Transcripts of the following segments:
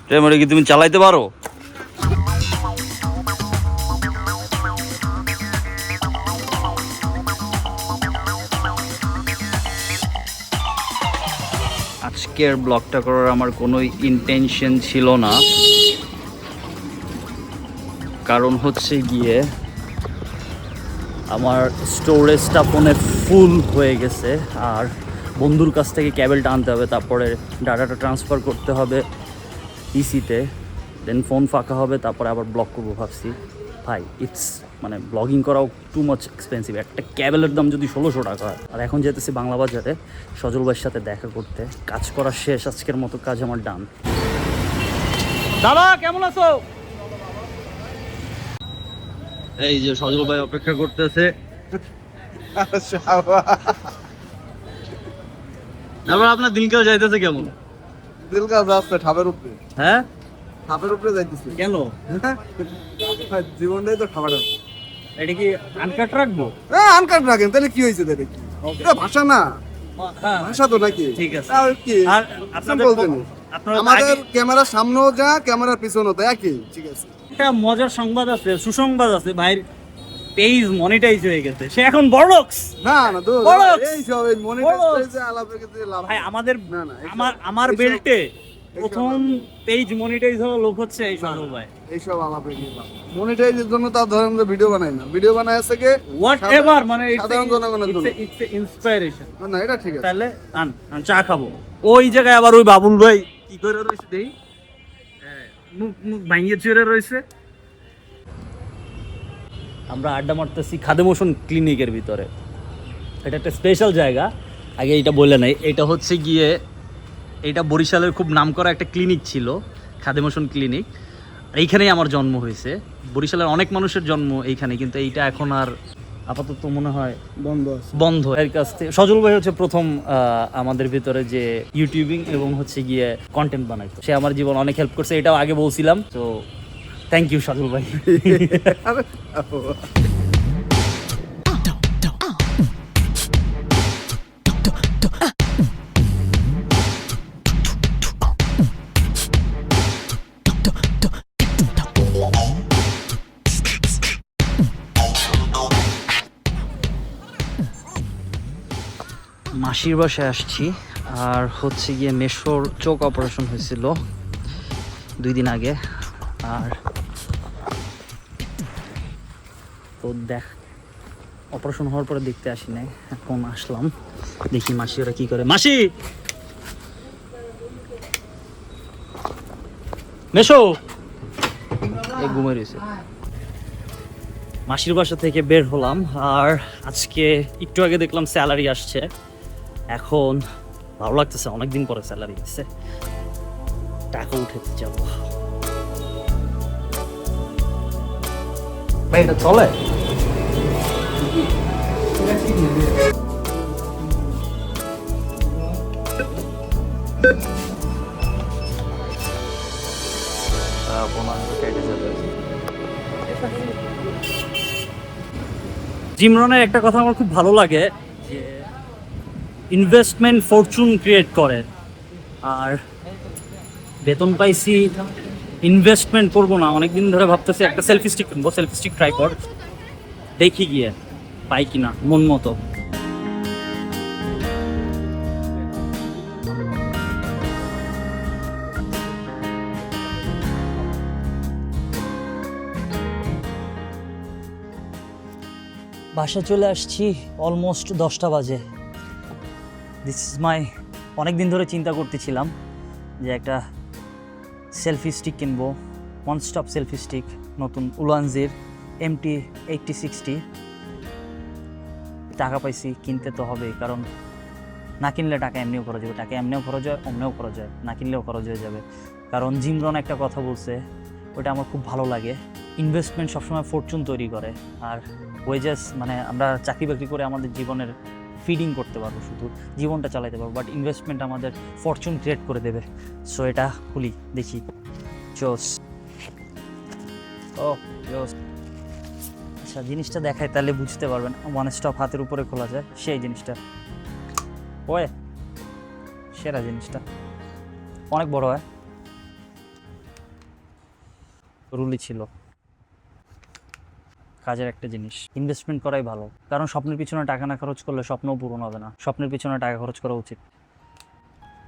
ট্রেমরে কি তুমি চালাইতে পারো? আজকের ব্লগটা করার আমার কোনো ইন্টেনশন ছিল না, কারণ হচ্ছে গিয়ে আমার স্টোরেজটা ফোনে ফুল হয়ে গেছে, আর বন্ধুর কাছ থেকে ক্যাবেলটা আনতে হবে, তারপরে ডাটাটা ট্রান্সফার করতে হবে পিসিতে, দেন ফোন ফাঁকা হবে, তারপরে আবার ব্লগ করবো ভাবছি। ভাই ইটস মানে ব্লগিং করাও টু মাচ এক্সপেন্সিভ। একটা ক্যাবেলের দাম যদি 1600 টাকা হয়। আর এখন যেতেছি বাংলা বাজারে সজল ভাইয়ের সাথে দেখা করতে। কাজ করা শেষ, আজকের মতো কাজ আমার ডান। দাদা কেমন আছো? এই যে সজল ভাই অপেক্ষা করতেছে। তারপর আপনার দিনকাল যাইতেছে কেমন? দিলকাল যাচ্ছে ঠাবের উপরে। হ্যাঁ ঠাবের উপরে যাইতেছে কেন? জীবনটাই তো ঠাবার। এটা কি আনকাট রাখবো? হ্যাঁ আনকাট রাখেন, তাহলে কি হয়েছে? তাহলে কি এটা ভাষা না? ভাষা তো নাকি? ঠিক আছে। আর কি আর আপনাদের আমাদের ক্যামেরার সামনেও যা, ক্যামেরার পিছনেও তো একই। ঠিক আছে, একটা মজার সংবাদ আছে, সুসংবাদ আছে। ভাইয়ের পেজ মনিটাইজ হয়ে গেছে, সে এখন বড়লক্স। না না তো বড়লক্স। এই সব এই মনিটাইজ আলাপে কিছু লাভ। ভাই আমাদের না না আমার বেল্টে প্রথম পেজ মনিটাইজ হওয়া লোক হচ্ছে এই সজল ভাই। এইসব আলাপে কি লাভ? মনিটাইজের জন্য তার ধরেন আমরা ভিডিও বানাই না, ভিডিও বানায় আছে কে হোয়াটএভার, মানে সাধারণ জনগণের জন্য। It's inspiration. না এটা ঠিক আছে। তাহলে আন চা খাবো। ওই জায়গায় আবার ওই বাবুল ভাই কি করে রয়েছে দেই, মুখ ভাঙিয়ে চুরে রয়েছে। আমরা আড্ডা মারতেছি খাদেমোশন ক্লিনিকের ভিতরে। এটা একটা স্পেশাল জায়গা, আগে এটা বলে নাই। এটা হচ্ছে গিয়ে এটা বরিশালের খুব নামকরা একটা ক্লিনিক ছিল, খাদেমোশন ক্লিনিক। এইখানেই আমার জন্ম হয়েছে। বরিশালের অনেক মানুষের জন্ম এইখানে, কিন্তু এইটা এখন আর আপাতত মনে হয় বন্ধ। এর কাছ থেকে সজল ভাই হচ্ছে প্রথম আমাদের ভিতরে যে ইউটিউবিং এবং হচ্ছে গিয়ে কন্টেন্ট বানাইতো। সে আমার জীবন অনেক হেল্প করছে, এটাও আগে বলছিলাম। তো থ্যাংক ইউ সজল ভাই। মাসির বাসায় আসছি, আর হচ্ছে গিয়ে মেশোর চোখ অপারেশন হয়েছিল 2 দিন আগে। আর তো অপারেশন হওয়ার পরে দেখতে আসি নাই, এখন আসলাম। দেখি মাসি ওরা কি করে। মাসি, মেশো ঘুমিয়ে রয়েছে। মাসির বাসা থেকে বের হলাম, আর আজকে একটু আগে দেখলাম স্যালারি আসছে। এখন ভালো লাগতেছে, অনেকদিন পরে স্যালারি আসছে, টাকা উঠাতে যাবো। ভাই এটা চলে? জিমরনের একটা কথা আমার খুব ভালো লাগে, যে ইনভেস্টমেন্ট ফরচুন ক্রিয়েট করে। আর বেতন পাইছি, ইনভেস্টমেন্ট করবো না, অনেকদিন ধরে ভাবতেছি একটা সেলফি স্টিক কিনবো। সেলফি স্টিক ট্রাই কর, দেখি গিয়ে পাই কিনা মন মতো। বাসায় চলে আসছি, অলমোস্ট 10টা বাজে। দিস ইজ মাই, অনেকদিন ধরে চিন্তা করতেছিলাম যে একটা সেলফি স্টিক কিনবো, ওয়ান স্টপ সেলফি স্টিক, নতুন উলানজির MT8060। টাকা পাইছি, কিনতে তো হবে, কারণ না কিনলে টাকা এমনিও খরচ হবে, টাকা এমনিও খরচ হয়, অমনিও খরচ হয়, না কিনলেও খরচ হয়ে যাবে। কারণ জিমরন একটা কথা বলছে, ওটা আমার খুব ভালো লাগে। ইনভেস্টমেন্ট সবসময় ফরচুন তৈরি করে, আর ওয়েজেস মানে আমরা চাকরি বাকরি করে আমাদের জীবনের ফিডিং করতে পারবো, শুধু জীবনটা চালাতে পারবো, বাট ইনভেস্টমেন্ট আমাদের ফরচুন ক্রিয়েট করে দেবে। সো এটা খুলি, দেখি। জোস, ও জোস। আচ্ছা জিনিসটা দেখায়, তাহলে বুঝতে পারবেন। ওয়ান স্টপ হাতের উপরে খোলা যায়, সেই জিনিসটা। ওয়ে সেরা জিনিসটা অনেক বড় হয়, রুলি ছিল। কাজের একটা জিনিস, ইনভেস্টমেন্ট করাই ভালো, কারণ স্বপ্নের পিছনে টাকা না খরচ করলে স্বপ্নও পূরণ হবে না। স্বপ্নের পিছনে টাকা খরচ করা উচিত।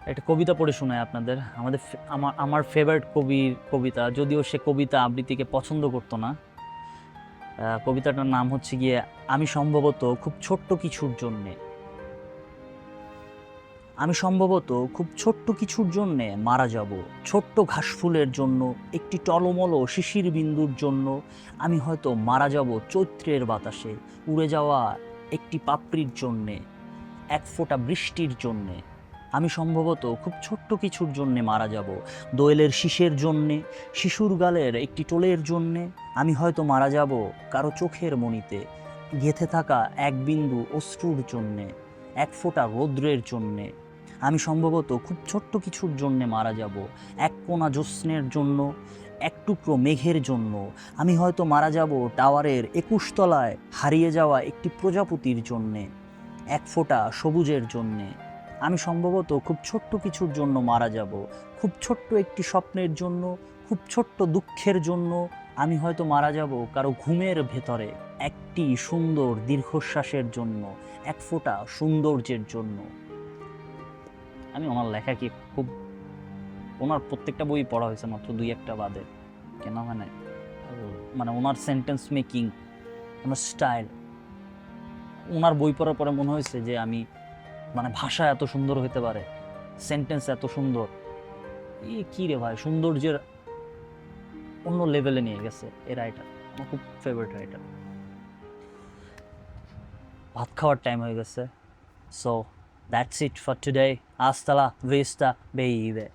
একটা কবিতা পড়ে শোনায় আপনাদের, আমার ফেভারিট কবির কবিতা, যদিও সে কবিতা আবৃত্তিকে পছন্দ করতো না। কবিতাটার নাম হচ্ছে গিয়ে আমি সম্ভবত খুব ছোট্ট কিছুর জন্যে মারা যাব, ছোট্ট ঘাসফুলের জন্য, একটি টলমল শিশির বিন্দুর জন্য। আমি হয়তো মারা যাব চৈত্রের বাতাসে, উড়ে যাওয়া একটি পাপড়ির জন্যে, এক ফোঁটা বৃষ্টির জন্যে। আমি সম্ভবত খুব ছোট্ট কিছুর জন্যে মারা যাব, দোয়েলের শীষের জন্যে, শিশুর গালের একটি টোলের জন্যে। আমি হয়তো মারা যাব কারো চোখের মণিতে গেঁথে থাকা এক বিন্দু অশ্রুর জন্যে, এক ফোঁটা রৌদ্রের জন্যে। আমি সম্ভবত খুব ছোট্ট কিছুর জন্যে মারা যাব, এক কোণা জ্যোৎস্নের জন্য, এক টুকরো মেঘের জন্য। আমি হয়তো মারা যাব টাওয়ারের 21 তলায় হারিয়ে যাওয়া একটি প্রজাপতির জন্যে, এক ফোঁটা সবুজের জন্যে। আমি সম্ভবত খুব ছোট্ট কিছুর জন্য মারা যাব, খুব ছোট্ট একটি স্বপ্নের জন্য, খুব ছোট্ট দুঃখের জন্য। আমি হয়তো মারা যাব কারো ঘুমের ভেতরে একটি সুন্দর দীর্ঘশ্বাসের জন্য, এক ফোঁটা সৌন্দর্যের জন্য। আমি ওনার লেখা কি খুব, ওনার প্রত্যেকটা বই পড়া হয়েছে মাত্র 2-1টা বাদে, কেন মানে ওনার সেন্টেন্স মেকিং, ওনার স্টাইল, ওনার বই পড়ার পরে মনে হয়েছে যে আমি মানে ভাষা এত সুন্দর হতে পারে, সেন্টেন্স এত সুন্দর, এই কি রে ভাই, সৌন্দর্যের অন্য লেভেলে নিয়ে গেছে এই রাইটার। আমার খুব ফেভারিট রাইটার। ভাত খাওয়ার টাইম হয়ে গেছে, so that's it for today. Hasta la vista, baby.